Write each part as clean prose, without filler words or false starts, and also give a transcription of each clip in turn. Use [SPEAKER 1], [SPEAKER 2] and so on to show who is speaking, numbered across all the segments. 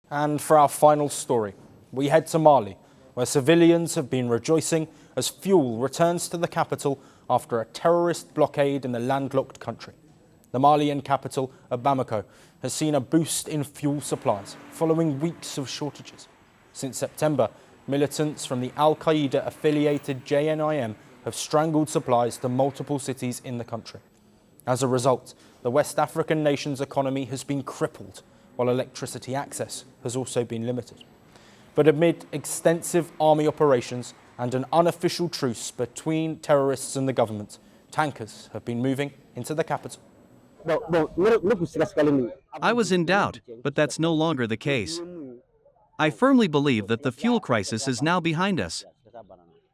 [SPEAKER 1] And for our final story, we head to Mali, where civilians have been rejoicing as fuel returns to the capital after a terrorist blockade in the landlocked country. The Malian capital of Bamako has seen a boost in fuel supplies following weeks of shortages. Since September, militants from the Al-Qaeda affiliated JNIM have strangled supplies to multiple cities in the country. As a result, the West African nation's economy has been crippled, while electricity access has also been limited. But amid extensive army operations and an unofficial truce between terrorists and the government, tankers have been moving into the capital.
[SPEAKER 2] I was in doubt, but that's no longer the case. I firmly believe that the fuel crisis is now behind us.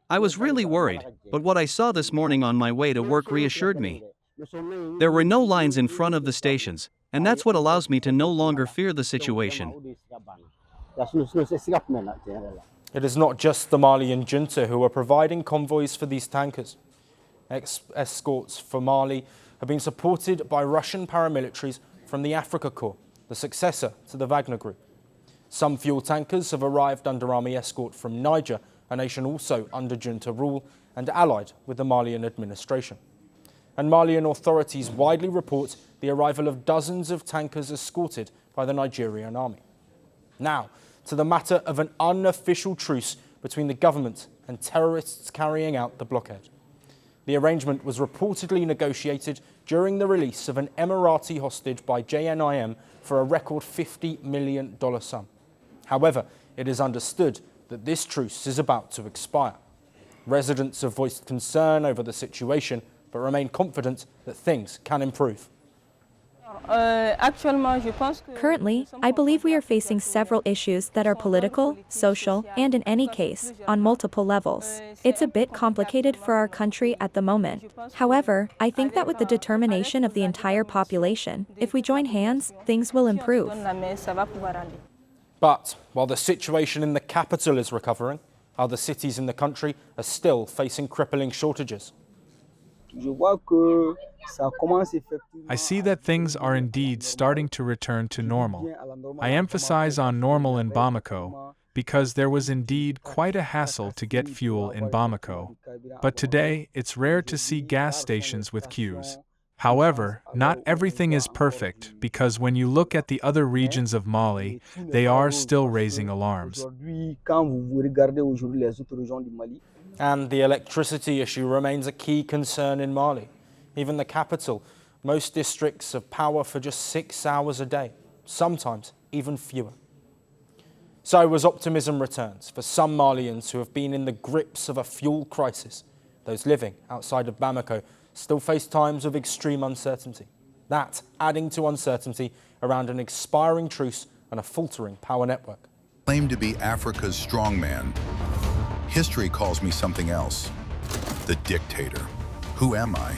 [SPEAKER 2] I was really worried, but what I saw this morning on my way to work reassured me. There were no lines in front of the stations, and that's what allows me to no longer fear the situation.
[SPEAKER 1] It is not just the Malian junta who are providing convoys for these tankers. Escorts for Mali have been supported by Russian paramilitaries from the Africa Corps, the successor to the Wagner Group. Some fuel tankers have arrived under army escort from Niger, a nation also under junta rule and allied with the Malian administration. And Malian authorities widely report the arrival of dozens of tankers escorted by the Nigerian army. Now, to the matter of an unofficial truce between the government and terrorists carrying out the blockade. The arrangement was reportedly negotiated during the release of an Emirati hostage by JNIM for a record $50 million sum. However, it is understood that this truce is about to expire. Residents have voiced concern over the situation, but remain confident that things can improve.
[SPEAKER 3] Currently, I believe we are facing several issues that are political, social, and in any case, on multiple levels. It's a bit complicated for our country at the moment. However, I think that with the determination of the entire population, if we join hands, things will improve.
[SPEAKER 1] But while the situation in the capital is recovering, other cities in the country are still facing crippling shortages.
[SPEAKER 4] I see that things are indeed starting to return to normal. I emphasize on normal in Bamako, because there was indeed quite a hassle to get fuel in Bamako. But today, it's rare to see gas stations with queues. However, not everything is perfect, because when you look at the other regions of Mali, they are still raising alarms.
[SPEAKER 1] And the electricity issue remains a key concern in Mali. Even the capital, most districts have power for just 6 hours a day, sometimes even fewer. So as optimism returns for some Malians who have been in the grips of a fuel crisis, those living outside of Bamako still face times of extreme uncertainty. That adding to uncertainty around an expiring truce and a faltering power network.
[SPEAKER 5] Claimed to be Africa's strongman. History calls me something else. The dictator. Who am I?